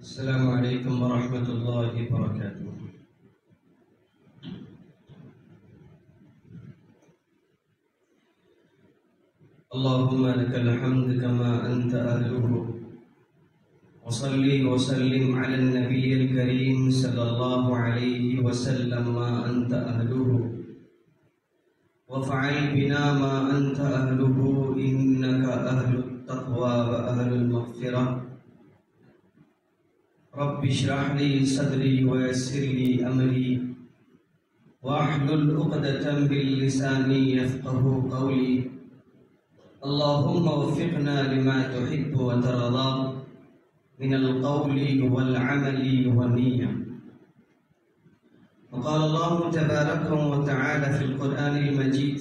السلام علیکم ورحمۃ اللہ وبرکاتہ۔ اللهم لك الحمد كما أنت أهله، وصلي وسلم على النبي الكريم صلى الله عليه وسلم ما أنت أهله، وفعل بنا ما أنت أهله إنك أهل التقوى وأهل المغفرة۔ رب اشرح لي صدري ويسر لي أمري واحلل عقدة من لساني يفقهوا قولي۔ اللهم وفقنا لما تحب وترضى من القول والعمل والنية۔ وقال الله تبارك وتعالى في القرآن المجيد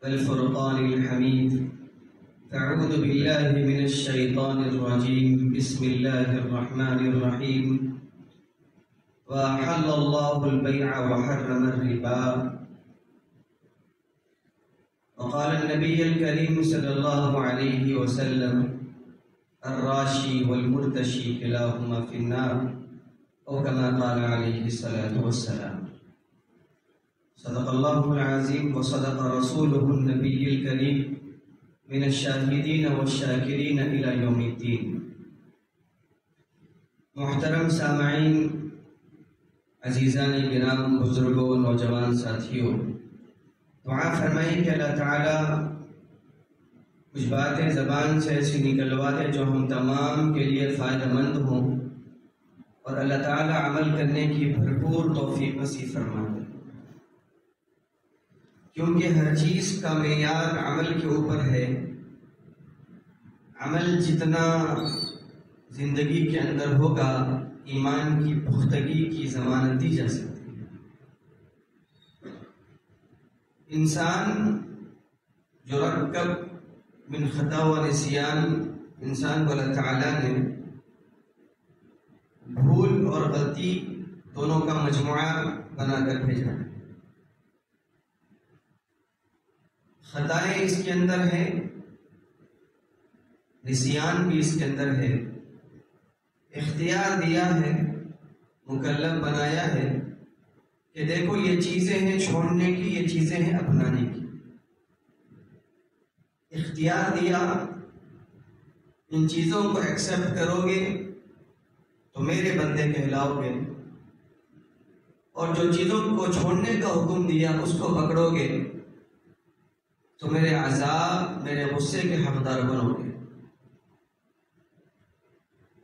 والفرقان الحميد: أعوذ بالله من الشيطان الرجيم، بسم الله الرحمن الرحيم، وأحل الله البيع وحرم الربا۔ وقال النبي الكريم صلى الله عليه وسلم: الراشي والمرتشي كلاهما في النار، أو كما قال عليه الصلاة والسلام۔ صدق الله العظيم وصدق رسوله النبي الكريم من الشاهدين والشاكرين إلى يوم الدين۔ محترم سامعین، عزیزان گرام، بزرگوں، نوجوان ساتھیوں، دعا فرمائیں کہ اللہ تعالیٰ کچھ باتیں زبان سے ایسی نکلوا دے جو ہم تمام کے لیے فائدہ مند ہوں، اور اللہ تعالیٰ عمل کرنے کی بھرپور توفیق نصیب فرما دے، کیونکہ ہر چیز کا معیار عمل کے اوپر ہے۔ عمل جتنا زندگی کے اندر ہوگا، ایمان کی پختگی کی ضمانت دی جا سکتی ہے۔ انسان جو رکب من خطا و نسیان، انسان کو اللہ تعالیٰ نے بھول اور غلطی دونوں کا مجموعہ بنا کر بھیجا ہے۔ خطائیں اس کے اندر ہیں، نسیان بھی اس کے اندر ہے۔ اختیار دیا ہے، مکلف بنایا ہے کہ دیکھو یہ چیزیں ہیں چھوڑنے کی، یہ چیزیں ہیں اپنانے کی۔ اختیار دیا، ان چیزوں کو ایکسپٹ کرو گے تو میرے بندے کہلاؤ گے، اور جو چیزوں کو چھوڑنے کا حکم دیا اس کو پکڑو گے تو میرے عذاب، میرے غصے کے حقدار بنو گے۔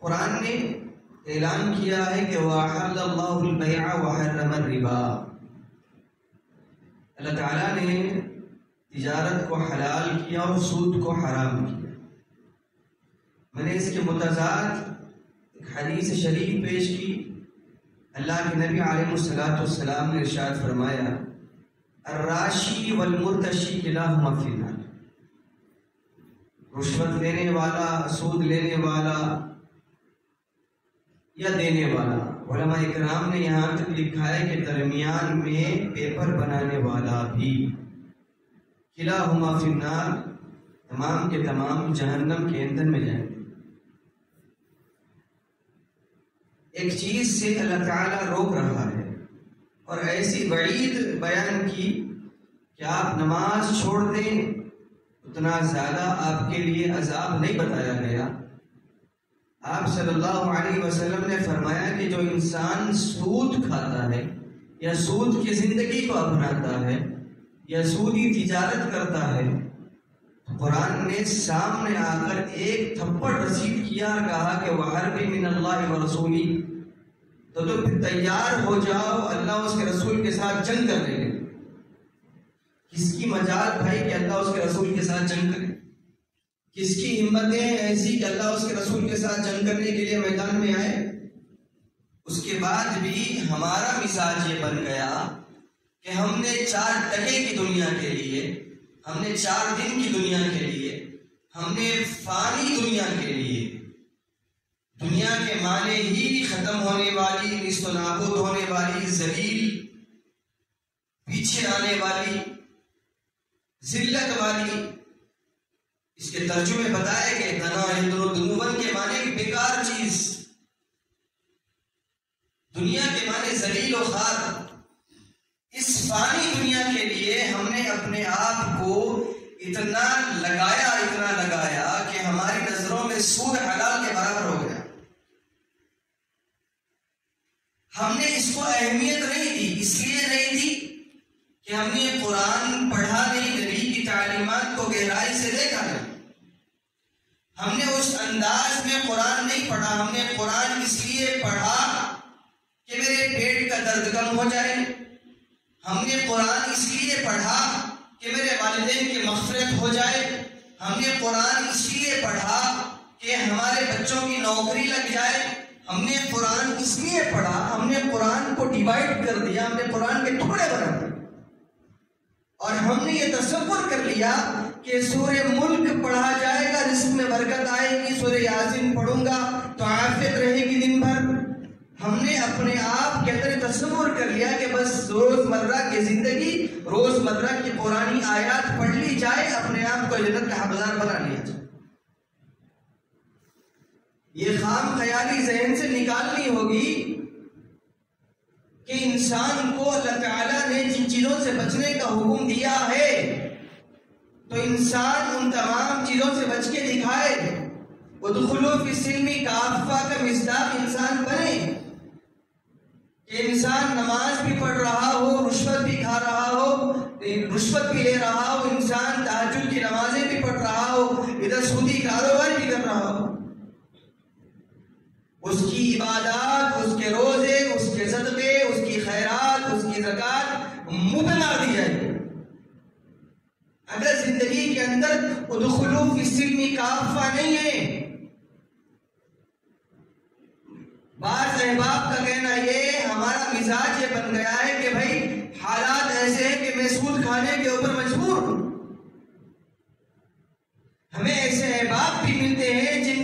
قرآن نے اعلان کیا ہے کہ وَأَحَلَّ اللَّهُ الْبَيْعَ وَحَرَّمَ الرِّبَا۔ اللہ تعالیٰ نے تجارت کو حلال کیا اور سود کو حرام کیا۔ میں نے اس کے متضاد ایک حدیث شریف پیش کی۔ اللہ کے نبی علیہ الصلوۃ نے ارشاد فرمایا: الراشی والمرتشی کلاہما فی النار۔ رشوت لینے والا، سود لینے والا یا دینے والا، علماء اکرام نے یہاں تک لکھا ہے کہ درمیان میں پیپر بنانے والا بھی، کلاہما فی النار، تمام کے تمام جہنم کے ایندھن میں جائیں گے۔ ایک چیز سے اللہ تعالیٰ روک رہا ہے اور ایسی وعید بیان کی کہ آپ نماز چھوڑ دیں اتنا زیادہ آپ کے لیے عذاب نہیں بتایا گیا۔ آپ صلی اللہ علیہ وسلم نے فرمایا کہ جو انسان سود کھاتا ہے یا سود کی زندگی کو اپناتا ہے یا سودی تجارت کرتا ہے، قرآن نے سامنے آ کر ایک تھپڑ رسید کیا اور کہا کہ وَحَرْبِ مِنَ اللَّهِ وَرَسُولِهِ، تو پھر تیار ہو جاؤ اللہ اس کے رسول کے ساتھ جنگ کرنے کے۔ کس کی مجال بھائی کہ اللہ اس کے رسول کے ساتھ جنگ کرے؟ کس کی ہمتیں ایسی کہ اللہ اس کے رسول کے ساتھ جنگ کرنے کے لیے میدان میں آئے؟ اس کے بعد بھی ہمارا مزاج یہ بن گیا کہ ہم نے 4 ٹکے کی دنیا کے لیے، ہم نے 4 دن کی دنیا کے لیے، ہم نے فانی دنیا کے لیے، دنیا کے معنی ہی ختم ہونے والی، نیست و نابود ہونے والی، ذلیل، پیچھے آنے والی، ذلت والی، اس کے ترجمے بتائے کہ دنا دنون کے معنی بیکار چیز، ذلیل و خوار اس فانی دنیا کے لیے ہم نے اپنے آپ کو اتنا لگایا کہ ہماری نظروں میں سود حلال کے برابر ہو گیا. ہم نے اس کو اہمیت نہیں دی، اس لیے نہیں دی کہ ہم نے قرآن پڑھا نہیں، نبی کی تعلیمات کو گہرائی سے دیکھا نہیں. ہم نے اس انداز میں قرآن نہیں پڑھا. ہم نے قرآن اس لیے پڑھا کہ میرے پیٹ کا درد کم ہو جائے. ہم نے قرآن اس لیے پڑھا کہ میرے والدین کی مغفرت ہو جائے. ہم نے قرآن اس لیے پڑھا کہ ہمارے بچوں کی نوکری لگ جائے. ہم نے قرآن اس لیے پڑھا، ہم نے قرآن کو ڈیوائڈ کر دیا، ہم نے قرآن کے ٹکڑے بنا دیے اور ہم نے یہ تصور کر لیا کہ سورہ ملک پڑھا جائے گا، رزق میں برکت آئے گی. سورہ یاسین پڑھوں گا تو عافیت رہے گی دن بھر. ہم نے اپنے آپ کے اندر تصور کر لیا کہ بس روزمرہ کی زندگی، روزمرہ کی قرآنی آیات پڑھ لی جائے، اپنے آپ کو جنت کا حقدار بنا لیا جائے. یہ خام خیالی ذہن سے نکالنی ہوگی کہ انسان کو اللہ تعالیٰ نے جن چیزوں سے بچنے کا حکم دیا ہے تو انسان ان تمام چیزوں سے بچ کے دکھائے. ادخلوا فی السلم کافہ کا مصداق انسان بنے کہ انسان نماز بھی پڑھ رہا ہو، رشوت بھی کھا رہا ہو، رشوت بھی لے رہا ہو، انسان تہجد کی نمازیں بھی پڑھ رہا ہو، ادھر سودی کاروبار بھی کر رہا ہو. اس کی عبادات، اس کے روزے، اس کے صدقے، اس کی خیرات، اس کی زکوٰۃ مبنا دی جائے. اگر زندگی کے اندر ادخلوا فی السلم کافہ نہیں ہے. بعض احباب کا کہنا یہ، ہمارا مزاج یہ بن گیا ہے کہ بھائی حالات ایسے ہیں کہ میں سود کھانے کے اوپر مجبور ہوں. ہمیں ایسے احباب بھی ملتے ہیں جن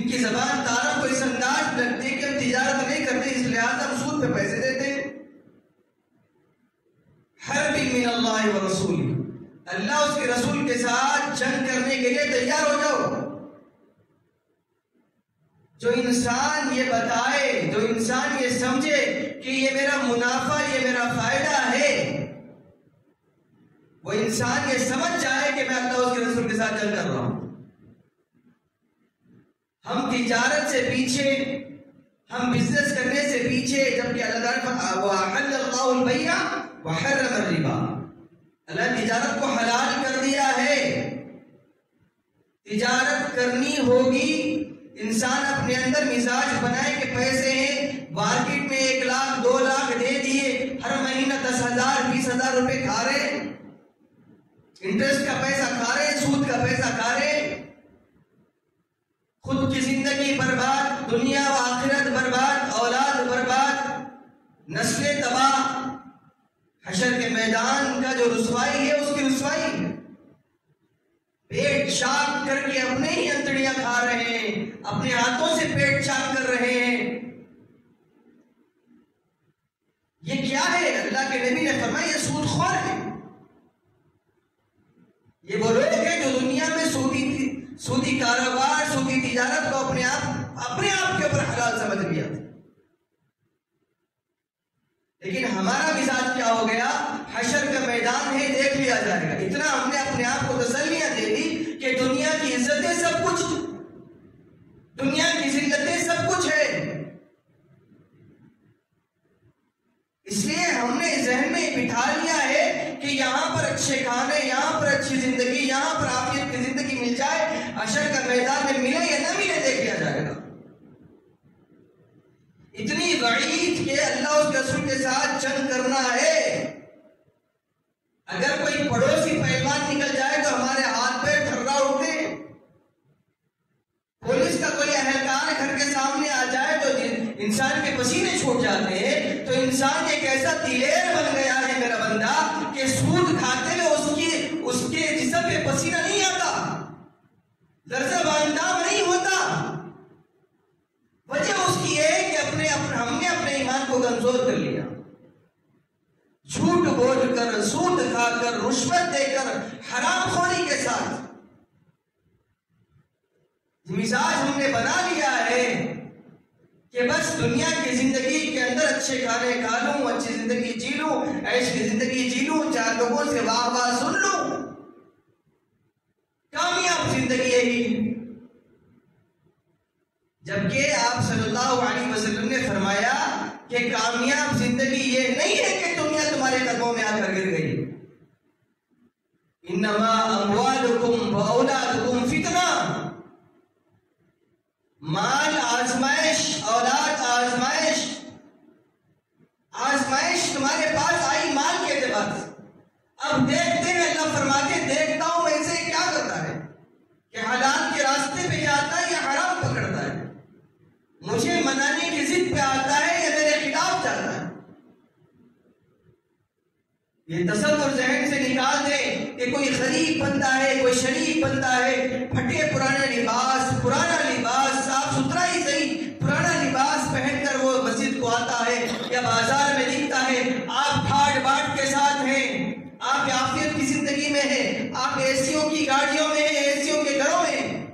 کی زبان تاروں کو اس انداز لگتے کہ ہم تجارت نہیں کرتے، اس لحاظ ہم سود پہ پیسے دیتے ہیں. حرب من اللہ و رسول، اللہ اس کے رسول کے ساتھ جنگ کرنے کے لیے تیار ہو جاؤ. جو انسان یہ بتائے، جو انسان یہ سمجھے کہ یہ میرا منافع، یہ میرا فائدہ ہے، وہ انسان یہ سمجھ جائے کہ میں اللہ اس کے رسول کے ساتھ جنگ کر رہا ہوں. ہم تجارت سے پیچھے، ہم بزنس کرنے سے پیچھے، جبکہ اللہ تعالیٰ وَأَحَلَّ اللَّهُ الْبَيْعَ وَحَرَّمَ الرِّبَا، اللہ تجارت کو حلال کر دیا ہے. تجارت کرنی ہوگی، انسان اپنے اندر مزاج بنائے کہ پیسے ہیں، مارکیٹ میں 1 لاکھ 2 لاکھ دے دیے، ہر مہینہ 10,000 20,000 روپے کھا رہے، انٹرسٹ کا پیسہ کھا رہے، سود کا پیسہ کھا رہے، خود کی زندگی برباد، دنیا و آخرت برباد، اولاد برباد، نسلیں تباہ. حشر کے میدان کا جو رسوائی ہے، اس کی رسوائی ہے. پیٹ چاک کر کے اپنے ہی انتڑیاں کھا رہے ہیں، اپنے ہاتھوں سے پیٹ چاک کر رہے ہیں. یہ کیا ہے؟ اللہ کے نبی نے فرمایا یہ سود خور ہے. یہ وہ لوگ ہیں جو دنیا میں سودی کاروبار، سودی تجارت کو اپنے آپ کے اوپر حلال سمجھ لیا. لیکن ہمارا مزاج کیا ہو گیا؟ حشر کا میدان ہے، دیکھ لیا جائے گا. اتنا ہم نے اپنے آپ کو تسلیاں دے دی کہ دنیا کی عزتیں سب کچھ، دنیا کی ذلتیں سب کچھ ہے. اس لیے ہم نے ذہن میں بٹھا لیا ہے کہ یہاں پر اچھے کھانے، یہاں پر اچھی زندگی، یہاں پر عافیت کی زندگی مل جائے، حشر کا میدان میں ملے یا نہ ملے دیکھ لیا جائے گا. اتنی وعید کہ اللہ اس کے رسول کے ساتھ جنگ کرنا ہے. اگر کوئی پڑوسی پہلوان نکل جائے تو ہمارے ہاتھ پہ تھرا اٹھتے ہیں. پولیس کا کوئی اہلکار گھر کے سامنے آ جائے تو انسان کے پسینے چھوٹ جاتے ہیں. تو انسان ایک ایسا دلیر بن گیا ہے میرا بندہ کہ سود کھاتے ہوئے اس کے جسم پہ پسینہ نہیں آتا، لرزہ بانداب نہیں ہوتا. وجہ اس کی ہے کہ ہم نے اپنے ایمان کو کمزور کر لیا. جھوٹ بول کر، سود کھا کر، رشوت دے کر، حرام خوری کے ساتھ مزاج ہم نے بنا لیا ہے کہ بس دنیا کی زندگی کے اندر اچھے کھانے کھا لوں، اچھی زندگی جی لوں، عیش کی زندگی جی لوں، چار لوگوں سے واہ واہ سن لوں، کامیاب زندگی یہی۔ جبکہ آپ صلی اللہ علیہ وسلم نے فرمایا کہ کامیاب زندگی یہ نہیں ہے کہ دنیا تمہارے قدموں میں آ کر گر گئی۔ انما اموالکم واولادکم فتنہ، مال آزمائش، اولاد آزمائش، آزمائش تمہارے پاس آئی مال کے اعتبار سے۔ اب دیکھتے ہیں، اللہ فرماتے دیکھتا ہوں میں اسے کیا کرتا ہے، کہ حلال کے راستے پہ جاتا ہے یا حرام پکڑتا ہے، مجھے منانے کی ضد پہ آتا ہے یا میرے خلاف جاتا ہے۔ یہ تصور ذہن سے نکال دیں کہ کوئی غریب بندہ ہے، کوئی شریف بندہ ہے، پھٹے پرانے لباس، پرانا لباس، صاف ستھرا ہی صحیح پرانا لباس پہن کر وہ مسجد کو آتا ہے یا بازار میں دکھتا ہے، آپ ٹھاٹ باٹ کے ساتھ ہیں، آپ عافیت کی زندگی میں ہیں، آپ ایسیوں کی گاڑیوں میں ہیں، ایسیوں کے گھروں میں ہیں،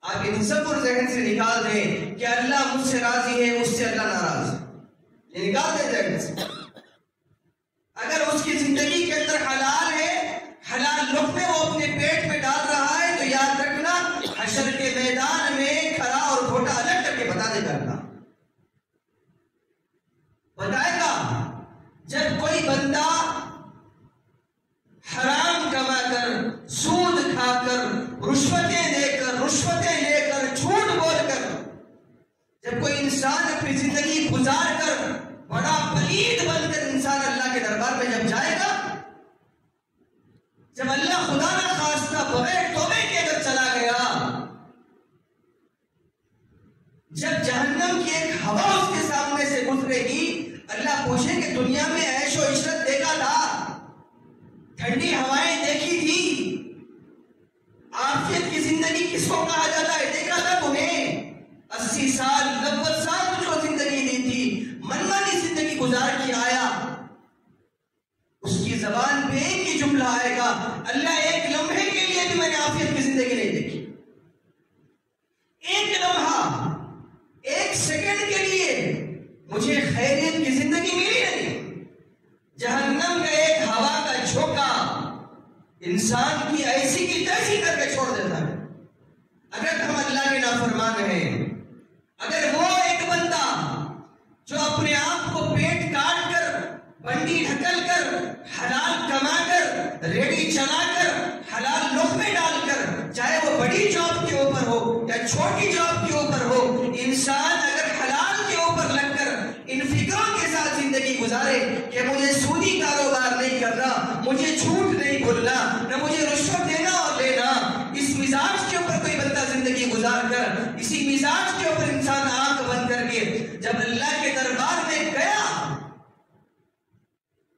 آپ یہ تصور ذہن سے نکال دیں کہ اللہ مجھ سے راضی ہے، اس سے اللہ ناراض ہے، یہ نکال دیں ذہن سے۔ اگر اس کی زندگی کے اندر حلال ہے، حلال لقمے وہ اپنے پیٹ میں ڈال رہا ہے، تو یاد رکھنا حشر کے میدان میں کھرا اور کھوٹا الگ کر کے بتا دے گا، بتائے گا۔ جب کوئی بندہ حرام کما کر، سود کھا کر، رشوتیں دے کر، رشوتیں لے کر، جھوٹ بول کر، جب کوئی انسان اپنی زندگی گزار کر بڑا پلید بن کر انسان اللہ کے دربار میں جب جائے گا، جب اللہ خدا نہ خواستہ بغیر توبے کے اگر چلا گیا، جب جہنم کی ایک ہوا اس کے سامنے سے گزرے گی، اللہ پوچھے کہ دنیا میں عیش و عشرت دیکھا تھا، ٹھنڈی ہوائیں دیکھی تھی، عافیت کی زندگی کس کو کہا جاتا ہے دیکھا تھا تمہیں، 80 سال 90 سال تجھ کو زندگی دی تھی، منمانی زندگی گزار کے آیا، اس کی زبان پہ ایک ہی جملہ آئے گا، اللہ ایک لمحے کے لیے بھی میں نے عافیت کی زندگی نہیں دیکھی، ایک لمحہ، ایک سیکنڈ کے لیے مجھے خیریت کی زندگی ملی نہیں۔ جہنم کا ایک ہوا کا جھونکا انسان کی ایسی کی تیسی کر کے چھوڑ دیتا ہے۔ اگر ہم اللہ کے نافرمان ہیں، اگر وہ ایک بندہ جو اپنے آپ کو پیٹ کاٹ کر، بنڈی ڈھکل کر، حلال کما کر، ریڑھی چلا کر، حلال لقمے ڈال کر، چاہے وہ بڑی جاب کے اوپر ہو یا چھوٹی جاب کے اوپر ہو، انسان اگر حلال کے اوپر لگ کر ان فکروں کے ساتھ زندگی گزارے کہ مجھے سودی کاروبار نہیں کرنا، مجھے جھوٹ نہیں بولنا، نہ مجھے رشوت دینا اور لینا، اس مزاج کے اوپر کوئی بندہ زندگی گزار کر، اسی مزاج کے اوپر انسان آنکھ بند کر کے جب اللہ کے دربار میں گیا،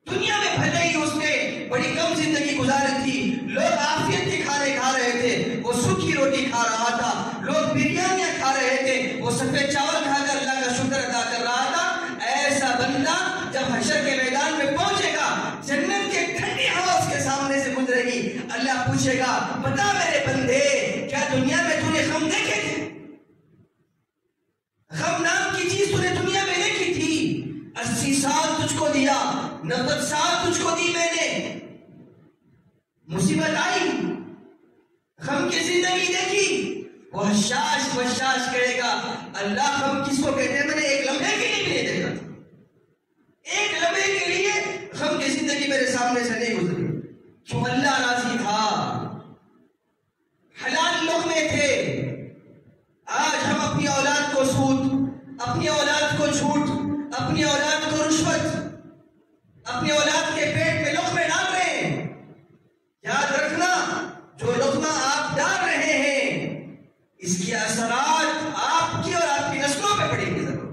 دنیا میں بھلے ہی اس نے بڑی کم زندگی گزاری تھی، لوگ عافیت کے کھانے کھا رہے تھے، وہ سوکھی روٹی کھا رہا تھا، لوگ بریانیاں کھا رہے تھے، وہ سفید چاول کھا کر اللہ کا شکر ادا کر رہا تھا، ایسا بندہ جب حشر کے میدان میں پہنچے گا، جنت کے ٹھنڈی ہوا اس کے سامنے سے گزرے گی، اللہ پوچھے گا بتا میرے بندے کیا دنیا میں تو نے غم دیکھے تھے؟ غم نام کی چیز تو نے دنیا میں دیکھی تھی؟ 80 سال تجھ کو دیا، 90 سال تجھ کو دی میں نے، مصیبت آئی، غم کی زندگی دیکھی، وہ حشاش بشاش کہے گا اللہ غم کس کو کہتے ہیں، میں نے ایک لمحے کے لیے بھی نہیں دیکھا تھا، ایک لمحے کے لیے غم کی زندگی میرے سامنے سے نہیں گزری، کیوں اللہ راضی تھا، حلال لقمے تھے۔ آج ہم اپنی اولاد کو سود، اپنی اولاد کو جھوٹ، اپنی اولاد کو رشوت، اپنی اولاد کے پیٹ میں لقمے ڈال رہے ہیں۔ یاد رکھنا جو لقمہ آپ ڈال رہے ہیں اس کے اثرات آپ کی اور آپ کی نسلوں پہ پڑیں گے ضرور۔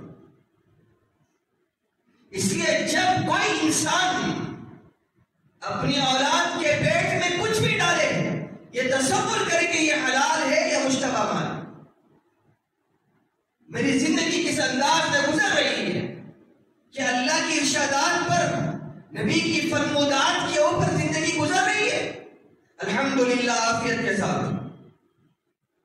اس لیے جب کوئی انسان اپنی اولاد کے پیٹ میں کچھ بھی ڈالے، یہ تصور کرے کہ یہ حلال ہے یا مشتبہ مال، میری زندگی کس انداز میں گزر رہی ہے کہ اللہ کی ارشادات پر، نبی کی فرمودات کے اوپر زندگی گزر رہی ہے الحمدللہ عافیت کے ساتھ،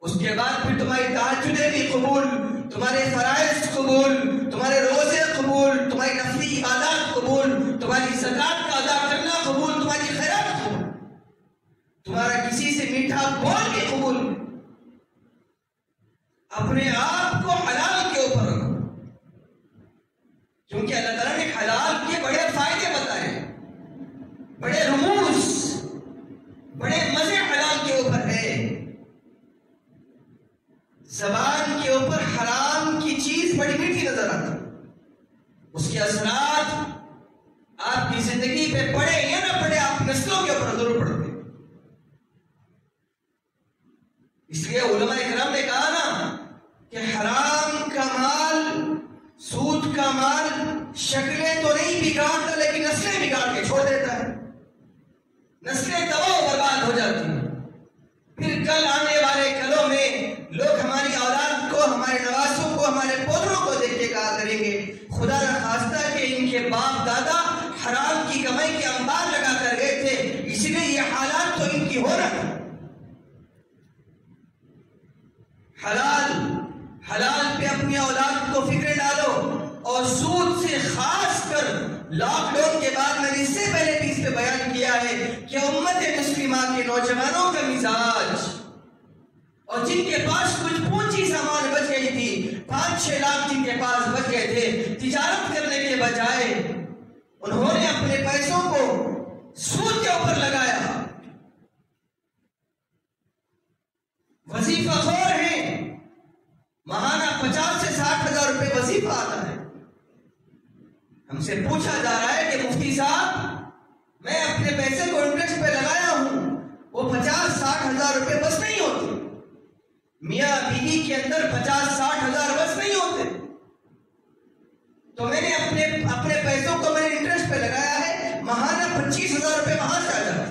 اس کے بعد پھر تمہاری تہجدیں بھی قبول، تمہارے فرائض قبول، تمہارے روزے قبول، تمہاری نفلی عبادات قبول، تمہاری زکات کا ادا کرنا قبول، تمہاری خیرات قبول، تمہارا کسی سے میٹھا بول بھی قبول۔ اپنے آپ کو حلال کے اوپر رکھو، کیونکہ اللہ تعالیٰ نے حلال کے بڑے فائدے بتائے، بڑے رموز، بڑے مزے حلال کے اوپر ہے۔ زبان کے اوپر حرام کی چیز بڑی میٹھی نظر آتی، اس کے اثرات آپ کی زندگی پہ پڑے یا نہ پڑے، آپ نسلوں کے اوپر ضرور پڑتے۔ اس لیے علماء کرام نے کہا نا کہ حرام کا مال، سود کا مال شکلیں تو نہیں بگاڑتا لیکن نسلیں بگاڑ کے چھوڑ دیتا ہے، نسلیں تباہ و برباد ہو جاتی ہیں۔ پھر کل آنے والے کلوں میں لوگ ہماری اولاد کو، ہمارے نواسوں کو، ہمارے پوتروں کو دیکھ کے کہا کریں گے خدا نہ خواستہ کہ ان کے باپ دادا حرام کی کمائی کے انبار لگا کر گئے تھے، اسی لیے یہ حالات تو ان کی ہو رہا ہے۔ حلال پہ اپنی اولاد کو فکر ڈالو، اور سود سے خاص کر لاک ڈاؤن کے بعد میں نے اس سے پہلے بھی اس پہ بیان کیا ہے کہ امت مسلمہ کے نوجوانوں کا مزاج، اور جن کے پاس کچھ پونجی سامان بچ گئی تھی، 5-6 لاکھ جن کے پاس بچ گئے تھے، تجارت کرنے کے بجائے انہوں نے اپنے پیسوں کو سود کے اوپر لگایا۔ وظیفہ خور ہیں، ماہانہ 50 سے 60 ہزار روپے وظیفہ آتا ہے۔ ہم سے پوچھا جا رہا ہے کہ مفتی صاحب میں اپنے پیسے کو انٹرسٹ پہ لگایا ہوں، وہ 50-60 ہزار روپے بس نہیں ہوتے، میاں بیوی کے اندر 50-60 ہزار بس نہیں ہوتے، تو میں نے اپنے پیسوں کو میں نے انٹرسٹ پہ لگایا ہے، ماہانہ 25 ہزار روپے وہاں سے آ جاتے۔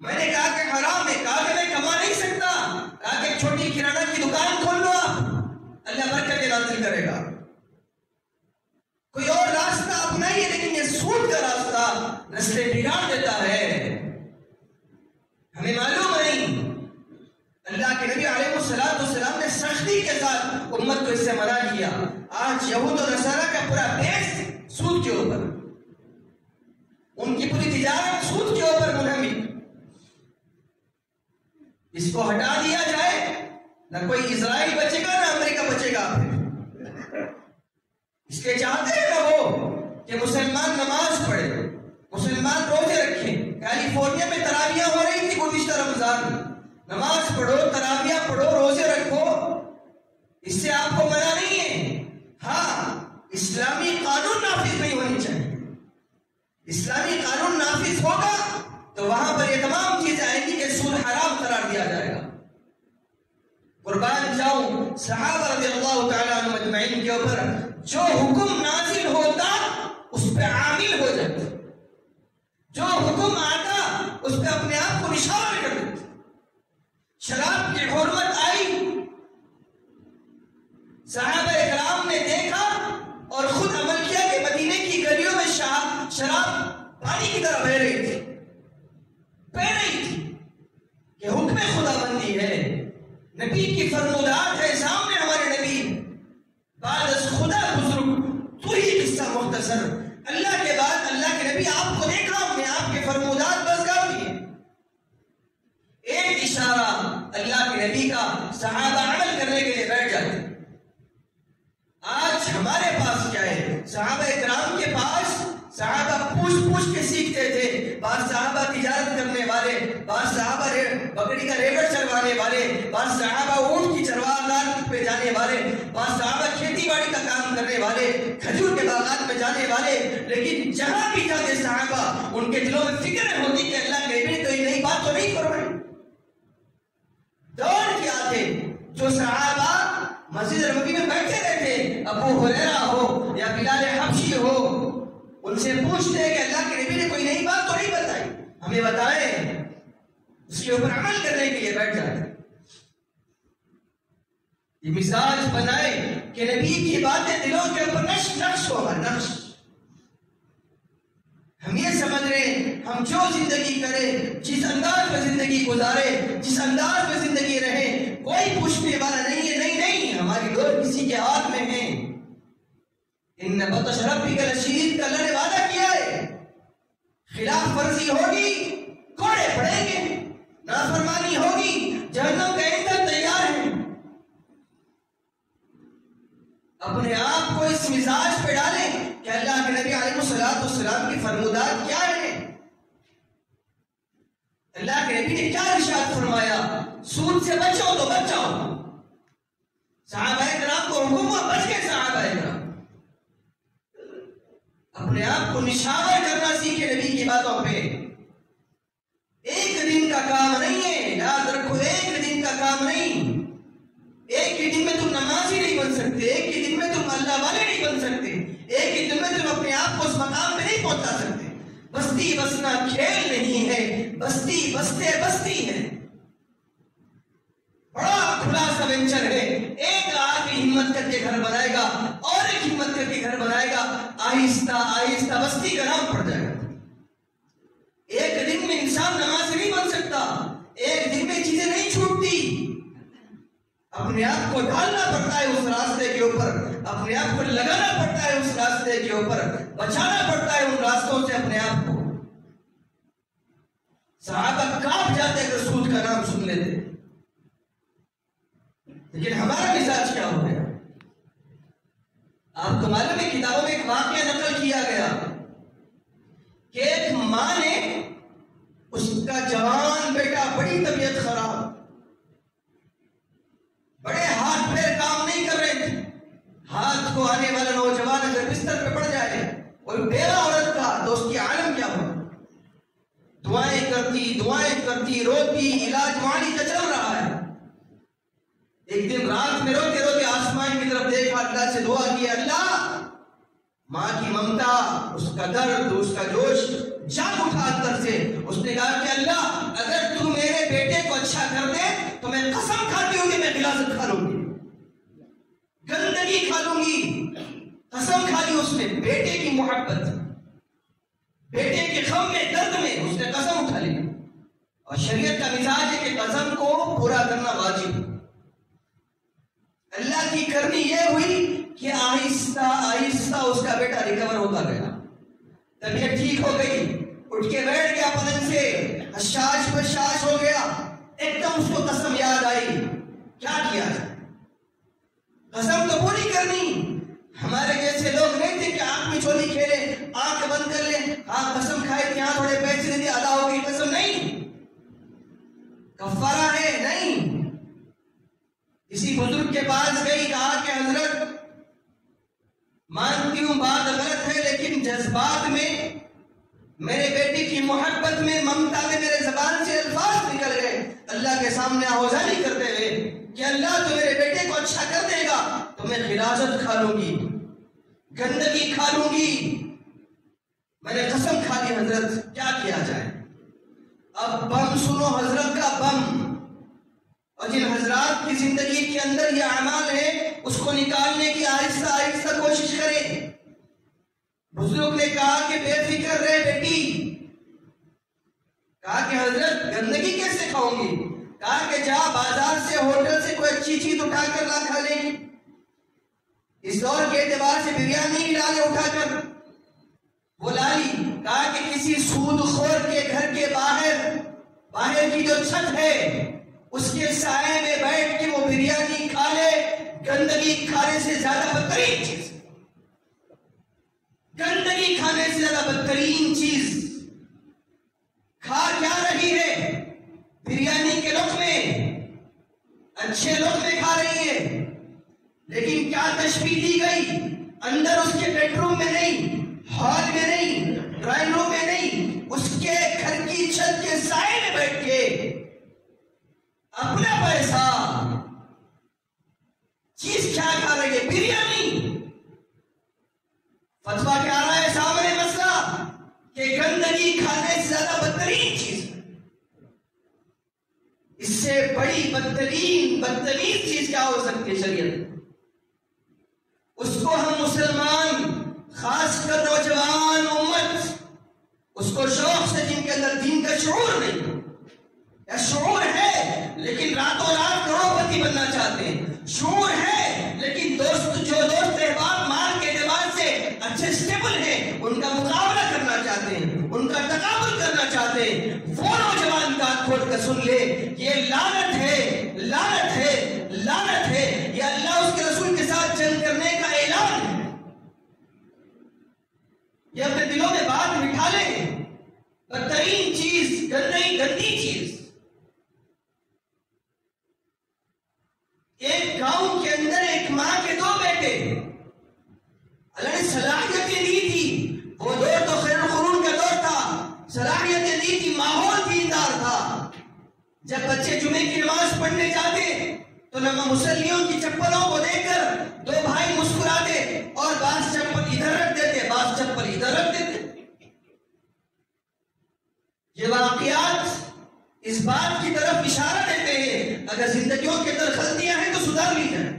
میں نے کہا کہ حرام ہے، کہا کہ میں کما نہیں سکتا، کہا کہ چھوٹی کرانہ کی دکان کھول لو آپ، اللہ برکت نازل کرے گا۔ کوئی اور راستہ اپنائیے، لیکن یہ سود کا راستہ نسلیں بگاڑ دیتا ہے۔ ہمیں معلوم نہیں، اللہ کے نبی علیہ السلام نے سختی کے ساتھ امت کو اس سے منع کیا۔ آج یہود و نصارہ کا پورا بیس سود کے اوپر، ان کی پوری تجارت سود کے اوپر منحمل۔ اس کو ہٹا دیا جائے، نہ کوئی اسرائیل بچے گا نہ امریکہ بچے گا۔ اس کے چاہتے ہیں نا وہ کہ مسلمان نماز پڑھے، مسلمان روزے رکھیں۔ کیلیفورنیا میں تراویح ہو رہی تھی گزشتہ رمضان، نماز پڑھو، تراویح پڑھو، روزے رکھو، اس سے آپ کو منع نہیں ہے۔ ہاں، اسلامی قانون نافذ نہیں ہونی چاہیے۔ اسلامی قانون نافذ ہوگا تو وہاں پر یہ تمام چیزیں آئیں گی کہ سود حرام قرار دیا جائے گا۔ قربان جاؤں صحابہ رضی اللہ تعالیٰ عنہ مجمعین کے اوپر جو حکم نازل ہوتا اس پہ عامل ہو جاتے، جو حکم آتا اس پہ اپنے آپ کو نشان کر دیتے۔ شراب کی حرمت آئی، صحابہ اکرام نے دیکھا اور خود عمل کیا کہ مدینے کی گلیوں میں شراب پانی کی طرح بہ رہی تھی، کہ حکم خدا بندی ہے، نبی کی فرمودات ہے سامنے ہمارے نبی، بعد از خدا بزرگ تو ہی قصہ مختصر، اللہ کے بعد اللہ کے نبی آپ کو دیکھا ہم نے، آپ کے فرمودات بس کافی ہیں۔ ایک اشارہ اللہ کے نبی کا صحابہ عمل کرنے کے لیے بیٹھ جاتے۔ آج ہمارے پاس کیا ہے؟ صحابہ اکرام کے پاس صحابہ پوچھ کے سیکھتے تھے، بعض صحابہ تجارت کرنے والے، بعض صحابہ بکری کا ریوڑ چروانے والے، بعض صحابہ اونٹ کی چرواہٹ پہ جانے والے، بعض صحابہ کھیتی باڑی کا کام کرنے والے، کھجور کے باغات میں جانے والے، لیکن جہاں بھی جاتے صحابہ ان کے دلوں میں فکر ہوتی کہ اللہ کے نبی تو یہ نئی بات تو نہیں فرمائی۔ دوڑ کے آتے جو صحابہ مسجد نبوی میں بیٹھے رہتے، ابو ہریرہ ہو یا بلال حبشی ہو، ان سے پوچھتے ہیں کہ اللہ کے نبی نے کوئی نئی بات تو نہیں بتائی، ہمیں بتائیں، اس کے اوپر عمل کرنے کے لیے بیٹھ جاتے۔ یہ مزاج بنائے کہ نبی کی باتیں دلوں کے اوپر نقش ہوگا، نقش۔ ہم یہ سمجھ رہے ہیں ہم جو زندگی کریں، جس انداز میں زندگی گزارے، جس انداز میں زندگی رہے، کوئی پوچھنے والا نہیں ہے۔ نہیں، ہماری ان بطش ربک لشدید کا اللہ نے وعدہ کیا ہے، خلاف ورزی ہوگی کوڑے پڑیں گے، نافرمانی ہوگی جہنم کا ایندھن تیار ہے۔ اپنے آپ کو اس مزاج پہ ڈالیں کہ اللہ کے نبی علیہ السلام کی فرمودات کیا ہے، اللہ کے نبی نے کیا ارشاد فرمایا، سود سے بچو تو بچ جاؤ۔ صحابہ کرام کو حکم ہوا بچ گئے صحابہ کرام، اپنے آپ کو نشاور کرنا سیکھے نبی کی باتوں پہ۔ ایک دن کا کام نہیں ہے، یاد رکھو، ایک دن کا کام نہیں۔ ایک ہی دن میں تم نمازی نہیں بن سکتے، ایک ہی دن میں تم اللہ والے نہیں بن سکتے، ایک ہی دن میں تم اپنے آپ کو اس مقام پہ نہیں پہنچا سکتے۔ بستی بسنا کھیل نہیں ہے، بستی بستے بستی ہے، بڑا کھلا سا وینچر ہے۔ ایک آدمی ہمت کر کے گھر بنائے گا اور ایک ہمت کر کے گھر بنائے گا، آہستہ آہستہ بستی کا نام پڑ جائے گا۔ ایک دن میں انسان نماز نہیں بن سکتا، ایک دن میں چیزیں نہیں چھوٹتی، اپنے آپ کو ڈالنا پڑتا ہے اس راستے کے اوپر، اپنے آپ کو لگانا پڑتا ہے اس راستے کے اوپر، بچانا پڑتا ہے ان راستوں سے اپنے آپ کو۔ صحابہ کانپ جاتے اگر سود کا نام سن لیتے، لیکن ہمارا مزاج کیا ہو گیا؟ آپ کو معلوم ہے کتابوں میں ایک واقعہ نقل کیا گیا کہ ایک ماں نے اس کا جوان بیٹا، بڑی طبیعت خراب، بڑے ہاتھ پیر کام نہیں کر رہے تھے، ہاتھ کو آنے والا نوجوان اگر بستر پہ پڑ جائے اور بیوہ عورت کا تو اس کی عالم کیا ہو، دعائیں کرتی روتی، علاج معالج کا چل رہا ہے۔ ایک دن رات میں روتے روتے آسمان کی طرف دیکھا، اللہ سے دعا کی، اللہ ماں کی ممتا، اس کا درد، اس کا جوش جاگ اٹھا اندر سے۔ اس نے کہا کہ اللہ اگر تو میرے بیٹے کو اچھا کر دے تو میں قسم کھاتی ہوں کہ میں غلاظت کھا لوں گی، گندگی کھا لوں گی۔ قسم کھا لی اس نے، بیٹے کی محبت، بیٹے کے غم میں، درد میں اس نے قسم اٹھا لی۔ اور شریعت کا مزاج ہے کہ قسم کو پورا کرنا واجب۔ اللہ کی کرنی یہ ہوئی کہ آہستہ آہستہ اس کا بیٹا ریکور ہوتا گیا، طبیعت ٹھیک ہو گئی، اٹھ کے بیٹھ گیا پلنگ سے، حشاش بشاش ہو گیا۔ ایک دم اس کو قسم یاد آئی، کیا کیا جائے؟ قسم تو پوری کرنی۔ ہمارے جیسے لوگ نہیں تھے کہ آنکھ میں چولی کھیلے، آنکھ بند کر لیں، ہاں قسم کھائے کہ ہاں تھوڑے پیسے دے دے ادا ہو گئی قسم، نہیں، کفارہ ہے، نہیں۔ کسی بزرگ کے پاس گئی، کہا کہ حضرت مانتی ہوں بات غلط ہے، لیکن جذبات میں، میرے بیٹے کی محبت میں، ممتا میں میرے زبان سے الفاظ نکل گئے اللہ کے سامنے آہوزانی کرتے ہوئے کہ اللہ تو میرے بیٹے کو اچھا کر دے گا تو میں غلاظت کھا لوں گی، گندگی کھا لوں گی، میں نے قسم کھا لی حضرت، کیا کیا جائے؟ اب بم سنو حضرت کا بم، اور جن حضرات کی زندگی کے اندر یہ اعمال ہے اس کو نکالنے کی آہستہ آہستہ کوشش کریں۔ بزرگ نے کہا کہ بے فکر رہے بیٹی، کہا کہ حضرت گندگی کیسے کھاؤں گی؟ کہا کہ جا بازار سے، ہوٹل سے کوئی اچھی چیز اٹھا کر لا کھا لیں گی، اس دور کے اعتبار سے بریانی لا لے اٹھا کر، وہ لا لی۔ کہا کہ کسی سود خور کے گھر کے باہر کی جو چھت ہے اس کے سائے میں بیٹھ کے وہ بریانی کھا لے۔ گندگی کھانے سے زیادہ بدترین چیز، گندگی کھانے سے زیادہ بدترین چیز کھا کیا رہی ہے؟ بریانی کے لقمے، اچھے لقمے کھا رہی ہے، لیکن کیا تشبیہ دی گئی؟ اندر اس کے بیڈ روم میں نہیں، ہال میں نہیں، ڈرائنگ روم میں نہیں، اس کے گھر کی چھت کے سائے میں بیٹھ کے اپنا پیسہ، چیز کیا کھا رہی ہے؟ بریانی۔ فتویٰ کیا آ رہا ہے سامنے مسئلہ کہ گندگی کھانے سے زیادہ بدترین چیز، اس سے بڑی بدترین چیز کیا ہو سکتی ہے شریعت؟ اس کو ہم مسلمان، خاص کر نوجوان امت، اس کو شوق سے، جن کے اندر دین کا شعور نہیں، یا شعور ہے لیکن راتوں رات کروڑپتی بننا چاہتے ہیں، شعور ہے لیکن جو دوست احباب مال کے اعتبار سے کھول کر سن لے، یہ لعنت ہے، لعنت ہے، لعنت ہے، یہ اللہ اس کے رسول کے ساتھ جنگ کرنے کا اعلان ہے۔ یہ اپنے دلوں میں بات بٹھا لیں، بدترین چیز، گندی چیز۔ ایک گاؤں کے اندر ایک ماں کے 2 بیٹے، اللہ نے صلاحیتیں دی تھی، وہ دور تو خیر القرون کا دور تھا، صلاحیتیں دی تھی، ماحول دیندار تھا۔ جب بچے جمعے کی نماز پڑھنے جاتے تو مسلیوں کی چپلوں کو دیکھ کر 2 بھائی مسکراتے اور بعض چپل ادھر رکھ دیتے، بعض چپل ادھر رکھ دیتے۔ یہ واقعات اس بات کی طرف اشارہ دیتے ہیں اگر زندگیوں کے اندر غلطیاں ہیں تو سدھار لی جائیں۔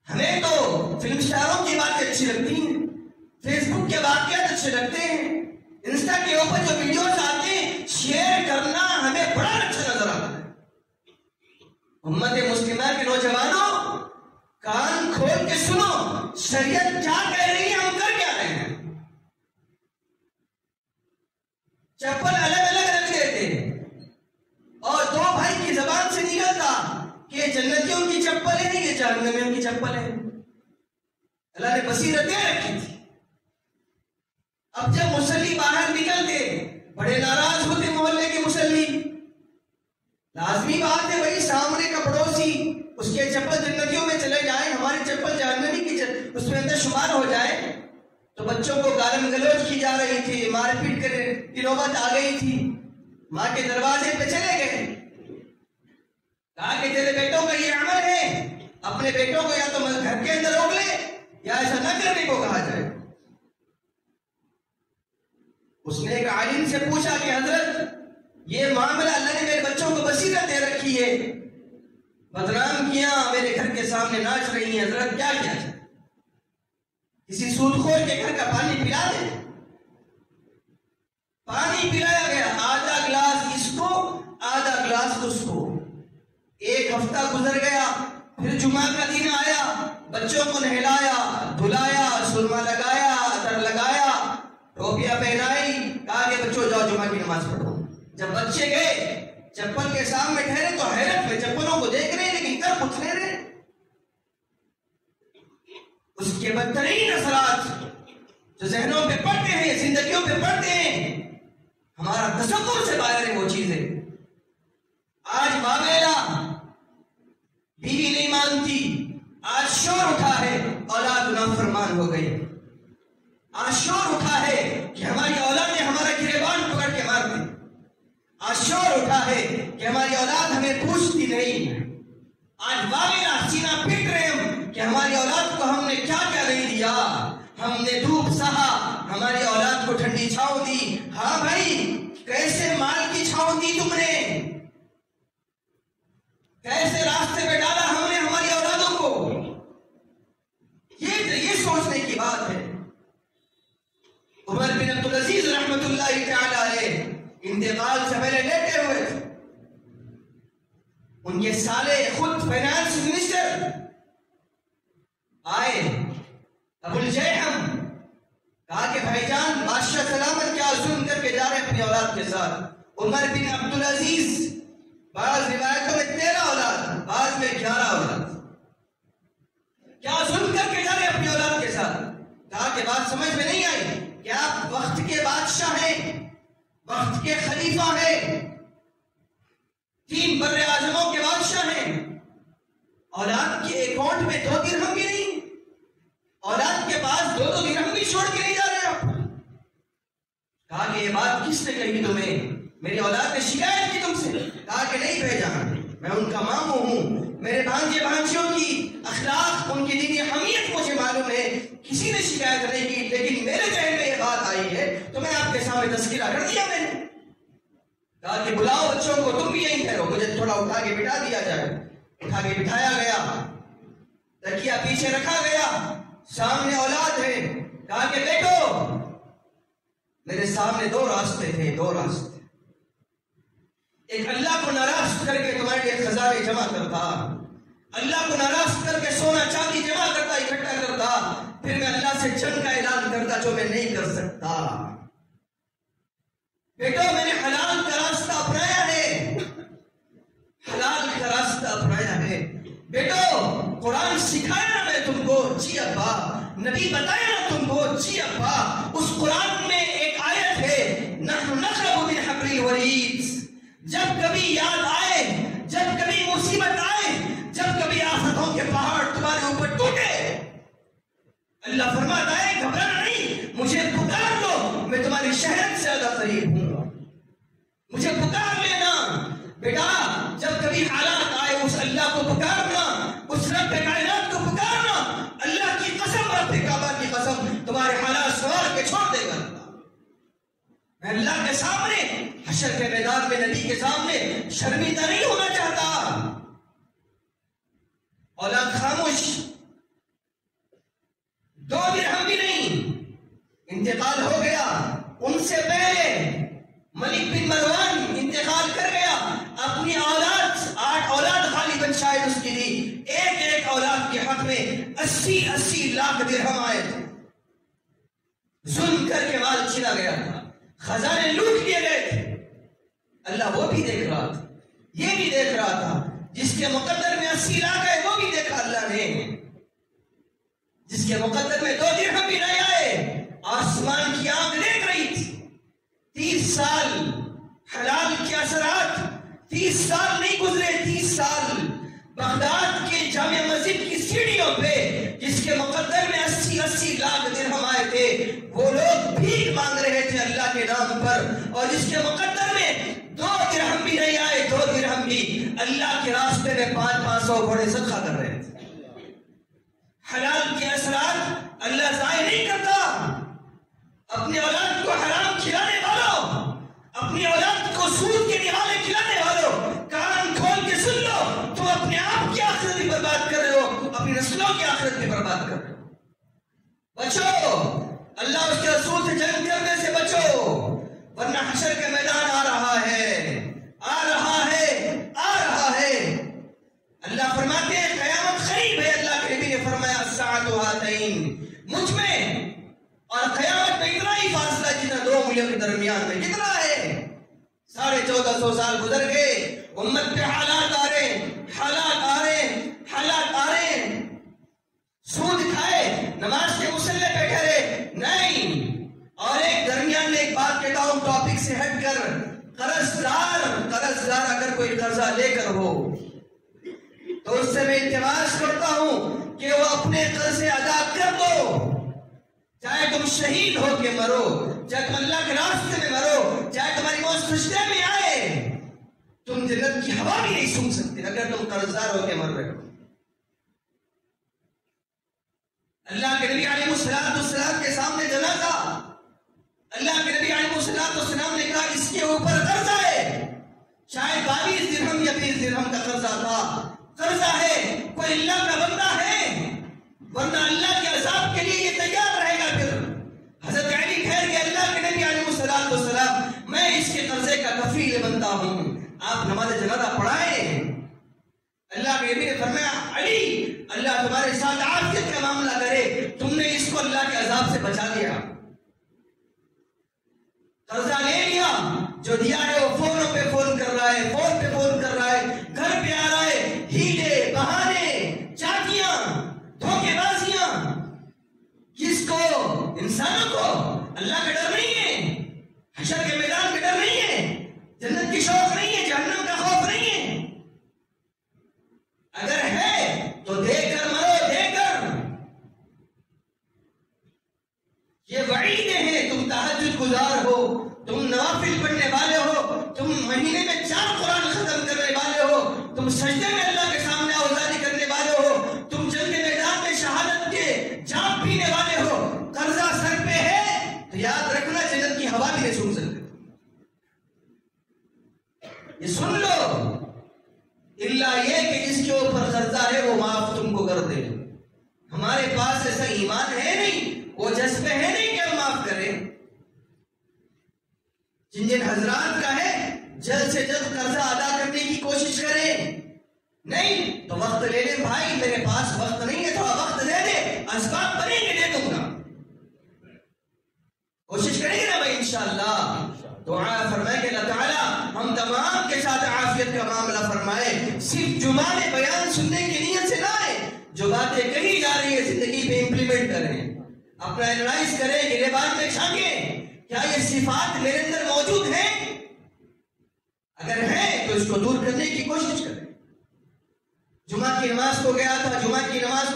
ہمیں تو فلم اسٹاروں کی باتیں اچھی لگتی ہیں، فیس بک کے واقعات اچھے لگتے ہیں، انسٹا کے اوپر جو ویڈیوز آتے ہیں شیئر کرنا ہمیں بڑا اچھا نظر آتا ہے۔ امت مسلمہ کے نوجوانوں، کان کھول کے سنو، شریعت کیا کہہ رہی ہے، ہم کر کیا رہے ہیں۔ چپل الگ الگ رکھ دیتے اور 2 بھائی کی زبان سے نکلتا کہ جنتیوں کی چپل ہے، یہ جہنمیوں کی چپل ہے۔ اللہ نے بصیرتیں رکھی تھی۔ اب جب مصلی باہر نکلتے بڑے ناراض ہوتے محلے کے مصلی، لازمی بات ہے بھائی سامنے کا پڑوسی اس کے چپل جنتیوں میں چلے جائے، ہماری چپل جہنمی کی اس میں اندر شمار ہو جائے، تو بچوں کو گالم گلوچ کی جا رہی تھی، مار پیٹ کر کی نوبت آ گئی تھی۔ ماں کے دروازے پہ چلے گئے، کہا کہ تیرے بیٹوں کا یہ عمل ہے، اپنے بیٹوں کو یا تو گھر کے اندر روک لے یا ایسا نہ کرنے کو کہا جائے۔ اس نے ایک عالم سے پوچھا کہ حضرت یہ معاملہ اللہ نے میرے بچوں کو بصیرت دے رکھی ہے، بدنام کیا، میرے گھر کے سامنے ناچ رہی ہیں، حضرت کیا کیا جائے؟ کسی سودخور کے گھر کا پانی پلا دے۔ پانی پلایا گیا، آدھا گلاس اس کو، آدھا گلاس اس کو۔ 1 ہفتہ گزر گیا، پھر جمعہ کا دن آیا، بچوں کو نہلایا، دھلایا، سرما لگایا، عطر لگایا، ٹوپیاں پہنائی، کہا کہ بچوں جاؤ جمعہ کی نماز پڑھو۔ جب بچے گئے چپل کے سامنے ٹھہرے تو حیرت میں چپلوں کو دیکھ رہے لیکن کر کچھ نہیں رہے۔ اس کے بدترین اثرات جو ذہنوں پہ پڑتے ہیں، زندگیوں پہ پڑتے ہیں، ہمارا تصور سے باہر ہے وہ چیزیں۔ آج ماویلا بیوی نہیں مانتی، آج شور اٹھا ہے اولاد نافرمان ہو گئی، آج شور اٹھا ہے کہ ہماری اولاد نے ہمارا گریبان پکڑ کے مار دی، آج شور اٹھا ہے کہ ہماری اولاد ہمیں پوچھتی نہیں، آج ماویلا سینہ پیٹ رہے ہم کہ ہماری اولاد کو ہم نے کیا کیا نہیں دیا، ہم نے دھوپ سہا، ہماری اولاد کو ٹھنڈی چھاؤں دی۔ ہاں بھائی، کیسے مال کی چھاؤں دی تم نے، کیسے راستے پہ ڈالا ہم نے ہماری اولادوں کو، یہ سوچنے کی بات ہے۔ عمر بن عبدالعزیز رحمت اللہ تعالی علیہ انتقال سے پہلے لیٹے ہوئے تھے، ان کے سالے خود فائنانس منسٹر آئے، ابو الجیحم، کہا کہ بھائی جان بادشاہ سلامت کیا ظلم کر کے جا رہے اپنی اولاد کے ساتھ۔ عمر بن عبدالعزیز، بعض روایتوں میں 13 اولاد، بعض میں 11 اولاد، کیا ظلم کر کے جا رہے اپنی اولاد کے ساتھ؟ کہا کہ بات سمجھ میں نہیں آئی کہ آپ وقت کے بادشاہ ہیں، وقت کے خلیفہ ہیں، 3 بر اعظموں کے بادشاہ ہیں، اولاد کے اکاؤنٹ میں 2 درہم بھی نہیں، اولاد کے پاس 2 درہم بھی چھوڑ کے نہیں جا رہے آپ۔ کہا کہ یہ بات کس نے کہی تمہیں؟ میری اولاد نے شکایت کی تم سے؟ کہا کہ نہیں بھائی جان، میں ان کا ماموں ہوں، میرے بھانجے بھانجیوں کی اخلاق، ان کی دینی حمیت مجھے معلوم ہے، کسی نے شکایت نہیں کی، لیکن میرے ذہن میں یہ بات آئی ہے تو میں آپ کے سامنے تذکرہ کر دیا میں نے۔ کہا کہ بلاؤ بچوں کو، تم بھی یہیں ٹھہرو، مجھے تھوڑا اٹھا کے بٹھا دیا جائے۔ اٹھا کے بٹھایا گیا، تکیہ پیچھے رکھا گیا، سامنے اولاد ہے۔ کہا کہ بیٹو، میرے سامنے 2 راستے تھے، 2 راستے، ایک اللہ کو ناراض کر کے تمہارے لیے خزانے جمع کرتا، اللہ کو ناراض کر کے سونا چاندی جمع کرتا، اکٹھا کرتا، پھر میں اللہ سے جنگ کا اعلان کرتا جو میں نہیں کر سکتا۔ بیٹو میں نے حلال کا راستہ اپنایا ہے، حلال کا راستہ اپنایا ہے۔ بیٹو قرآن سکھایا نا میں تم کو، جی ابا۔ نبی بتایا نا تم کو، جی ابا۔ اس قرآن میں ایک آیت ہے، نحن نقرب من حبل الورید، جب کبھی یاد آئے، جب کبھی مصیبت آئے، جب کبھی آفتوں کے پہاڑ تمہارے اوپر ٹوٹے، اللہ فرماتا ہے گھبرانا نہیں، مجھے پکار لو، میں تمہاری شہرت سے زیادہ قریب ہوں، مجھے پکار لینا۔ بیٹا جب کبھی حالات آئے اس اللہ کو پکارنا، اس رب کائنات کو پکارنا، اللہ کی قسم، رب کعبہ کی قسم، تمہارے حالات سوار کے چھوڑ دے گا۔ میں اللہ کے سامنے، حشر کے میدان میں نبی کے سامنے شرمندہ نہیں ہونا چاہتا۔ اولاد خاموش، 2 درہم بھی نہیں، انتقال ہو گیا۔ ان سے پہلے ملک بن مروان انتقال کر گیا، اپنی اولاد 8 اولاد غالباً شاید اس کی تھی، ایک ایک اولاد کے حق میں 80 لاکھ درہم آئے تھے۔ ظلم کر کے مال چھنا گیا تھا، خزانے لوٹ لیے گئے تھے۔ اللہ وہ بھی دیکھ رہا تھا، یہ بھی دیکھ رہا تھا، جس کے مقدر میں 80 لاکھ آئے وہ بھی دیکھا اللہ نے، جس کے مقدر میں 2 درہم بھی نہیں آئے، آسمان کی آنکھ دیکھ رہی تھی۔ 30 سال حلال کے اثرات، 30 سال نہیں گزرے، 30 سال بغداد کے جامع مسجد کی سیڑھیوں پہ جس کے مقدر میں 80 لاکھ درہم آئے تھے، وہ لوگ بھیک مانگ رہے تھے اللہ کے نام پر، اور جس کے مقدر میں 2 درہم بھی نہیں آئے، 2 درہم بھی اللہ کے راستے میں 500 گھوڑے صدقہ کر رہے تھے۔ حلال کے اثرات اللہ ضائع نہیں کرتا۔ اپنی اولاد کو حرام کھلانے والوں، اپنی اولاد کو سود کے نوالے کھلانے والوں، کان کھول کے سن لو، تم اپنے آپ کی آخرت بھی برباد کر رہے ہو، اپنی نسلوں کی آخرت بھی برباد کر رہے ہو۔ بچو، اللہ اس کے رسول سے جنگ کرنے سے بچو، ورنہ حشر کے میدان آ رہا ہے، آ رہا ہے، آ رہا ہے۔ اللہ فرماتے ہیں قیامت قریب ہے۔ اللہ کے نبی نے فرمایا الساعۃ ہاتین، مجھ میں اور قیامت میں اتنا ہی فاصلہ جتنا 2 انگلیوں کے درمیان میں، کتنا ہے؟ 1450 سال گزر گئے، امت پہ حالات آ رہے، حالات آ رہے، حالات آ رہے۔ سود کھائے، نماز کے مصلے پہ ٹھہرے نہیں۔ اور ایک درمیان میں ایک بات کہتا ہوں ٹاپک سے ہٹ کر، قرضدار اگر کوئی قرضہ لے کر ہو تو اس سے میں التماس کرتا ہوں کہ وہ اپنے قرضے ادا کر دو، چاہے تم شہید ہو کے مرو، چاہے تم اللہ کے راستے میں مرو، چاہے تمہاری موت سجدے میں آئے، تم جنت کی ہوا بھی نہیں سن سکتے اگر تم قرضدار ہو کے مر رہے ہو۔ اللہ کے نبی علیہ السلام کے سامنے جنازہ، اللہ کے نبی علیہ السلام نے کہا اس کے اوپر قرضہ ہے، شاید 22 درہم یا 20 درہم کا قرضہ تھا، قرضہ ہے، کوئی اللہ کا بندہ ہے، ورنہ اللہ کے عذاب کے لیے یہ تیار رہے گا۔ پھر حضرت علی ٹھہر کے اللہ کے نبی علیہ السلام، میں اس کے قرضے کا کفیل بنتا ہوں، آپ نماز جنازہ پڑھائیں۔ اللہ کے نبی نے فرمایا علی، اللہ تمہارے ساتھ عافیت کا معاملہ کرے، تم نے اس کو اللہ کے عذاب سے بچا لیا۔ قرضہ لے لیا، جو دیا ہے وہ فونوں پہ فون کر رہا ہے، فون پہ فون کر رہا ہے، گھر پہ آ رہا ہے، ہیلے بہانے، چاٹیاں، دھوکے بازیاں، کس کو؟ انسانوں کو۔ اللہ کا ڈر نہیں ہے، حشر کے میدان کا ڈر نہیں ہے، جنت کی شوق نہیں ہے، جہنم کا خوف نہیں ہے۔ اگر ہے تو دے کر مرو، دے کر۔ یہ وعیدیں ہیں، تم تہجد گزار ہو، تم نوافل پڑھنے والے ہو، تم مہینے میں 4 قرآن ختم کرنے والے ہو، تم سجدے میں اللہ کے سامنے آوازاری کرنے والے ہو، تم جنگ کے میدان میں شہادت کے جام پینے والے ہو، قرضہ سر پہ ہے تو یاد رکھنا جنت کی ہوا بھی نہیں سن سکتے۔ یہ سن لو، اللہ یہ کہ جس کے اوپر قرضہ ہے وہ معاف تم کو کر دے۔ ہمارے پاس ایسا ایمان ہے نہیں، وہ جذبے ہے نہیں کہ ہم معاف کریں۔ جن حضرات کا ہے جلد سے جلد قرضہ ادا کرنے کی کوشش کریں، نہیں تو وقت لے لیں۔ بھائی میرے پاس وقت نہیں ہے، تھوڑا وقت دے دے، اسباب بنیں گے دے دوں گا، کوشش کریں گے نا بھائی انشاءاللہ۔ دعا فرمائے کہ اللہ تعالیٰ ہم تمام کے ساتھ عافیت کا معاملہ فرمائے. صرف جمعہ میں بیان سننے کی نیت سے نہ آئے، جو باتیں کہی جا رہی ہے زندگی پہ امپلیمنٹ کریں، اپنا اینالائز کریں، یہ بات میں جھانکیں کیا یہ صفات میرے اندر موجود ہیں؟ اگر ہے تو اس کو دور کرنے کی کوشش کریں. جمعہ کی نماز کو گیا تھا، جمعہ کی نماز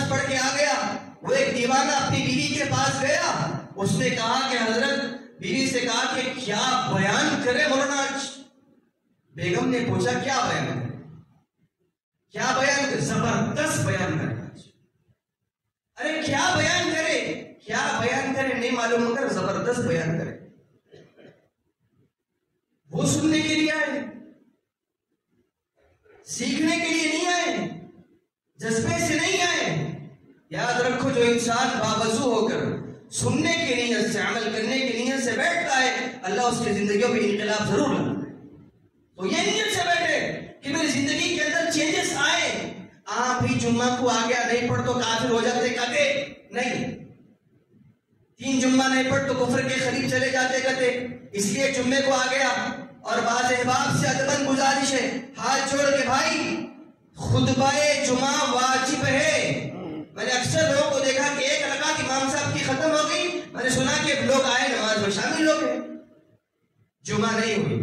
پڑھ کے آ گیا. وہ ایک دیوانہ اپنی بیوی کے پاس گیا، اس نے کہا کہ حضرت، بیوی سے کہا کہ کیا بیان کرے مولانا آج؟ بیگم نے پوچھا کیا بیان کرے؟ کیا بیان کرے؟ زبردست بیان کرے. ارے کیا بیان کرے؟ کیا بیان کرے نہیں معلوم مگر زبردست بیان کرے. وہ سننے کے لیے آئے، سیکھنے کے لیے نہیں آئے، جذبے سے نہیں آئے. یاد رکھو جو انسان باوضو ہو کر سننے کی نیت سے، عمل کرنے کی نیت سے بیٹھتا ہے، اللہ اس کی زندگیوں میں انقلاب ضرور لاتا ہے. تو یہ نیت سے بیٹھے کہ میری زندگی کے اندر چینجز آئے. بھی جمعہ کو آ گیا نہیں پڑھ تو کافر ہو جاتے کہتے نہیں، 3 جمعہ نہیں پڑھ تو کفر کے قریب چلے جاتے کہتے. اس لیے جمعے کو آ گیا. اور بعض احباب سے ادباً گزارش ہے، ہاتھ جوڑ کے بھائی خطبہ جمعہ واجب ہے. میں نے اکثر لوگوں کو دیکھا کہ ایک رکعت امام صاحب کی ختم ہو گئی، میں نے سنا کہ لوگ آئے نماز میں شامل ہو گئے، جمعہ نہیں ہوئی.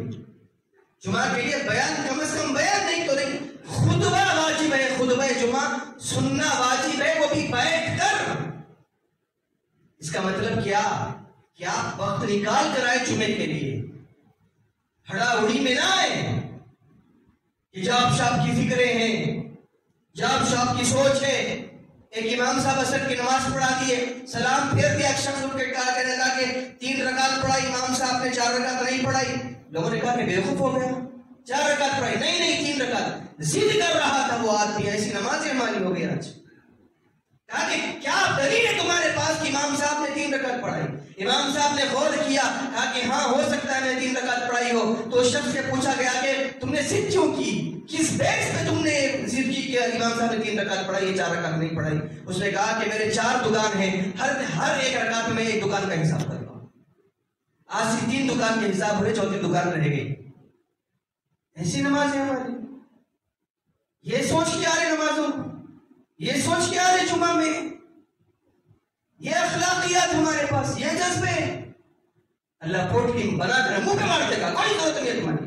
جمعہ کے لیے بیان کم از کم بیان نہیں تو نہیں، خطبہ واجب ہے. خطبہ جمعہ سننا واجب ہے، وہ بھی بیٹھ کر. اس کا مطلب کیا وقت نکال کر آئے جمعے کے لیے، ہڑا اڑی میں نہ آئے. حجاب شاب کی فکریں ہیں، حجاب شاب کی سوچ ہے. ایک امام صاحب عصر کی نماز پڑھا دیے، سلام پھیر دیا، ایک شخص اٹھ کے کہا کہنے لگا کہ 3 رکعت پڑھائی امام صاحب نے، 4 رکعت نہیں پڑھائی. لوگوں نے کہا کہ بیوقوف ہو گیا، 4 رکعت پڑھائی. نہیں 3 رکعت. ضد کر رہا تھا وہ آدمی، ایسی نماز ہماری ہو گئی آج. کہا کہ کیا دلیل ہے تمہارے پاس کہ امام صاحب نے 3 رکعت پڑھائی؟ امام صاحب نے غور کیا، کہا کہ ہاں ہو سکتا ہے میں 3 رکعت پڑھائی ہو. تو اس شخص سے پوچھا گیا کہ تم نے ضد کیوں کی، کس بیس پہ تم نے ضد کی کہ امام صاحب نے 3 رکعت پڑھائی، 4 رکعت نہیں پڑھائی؟ اس نے کہا کہ میرے 4 دکان ہیں، ہر ایک رکعت میں 1 دکان کا حساب کرتا ہوں. آج سے 3 دکان کے حساب ہوئے، 4تھی دکان رہ گئی. ایسی نماز ہے ہماری. یہ سوچ کے آ رہے نمازوں، یہ سوچ کے آ رہے جمعہ میں، یہ اخلاقیات ہمارے پاس، یہ جذبے. اللہ پوٹلی بنا کر منہ پہ مار دے گا، کوئی ضرورت نہیں ہے تمہاری.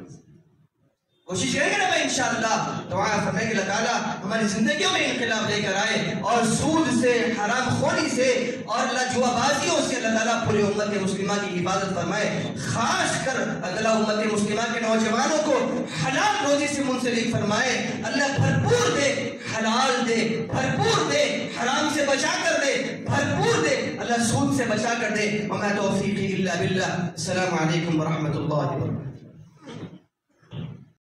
کوشش کریں گے نا بھائی انشاءاللہ. دعا فرمائے کہ اللہ تعالیٰ ہماری زندگیوں میں انقلاب لے کر آئے، اور سود سے، حرام خوری سے اور اللہ جوا بازیوں سے اللہ تعالیٰ پوری امت مسلمہ کی حفاظت فرمائے. خاص کر اللہ امت مسلمہ کے نوجوانوں کو حلال روزی سے منسلک فرمائے. اللہ بھرپور دے، حلال دے، بھرپور دے، حرام سے بچا کر دے، بھرپور دے، اللہ سود سے بچا کر دے. وما توفیقی الا باللہ. السلام علیکم ورحمۃ اللہ وبرکاتہ.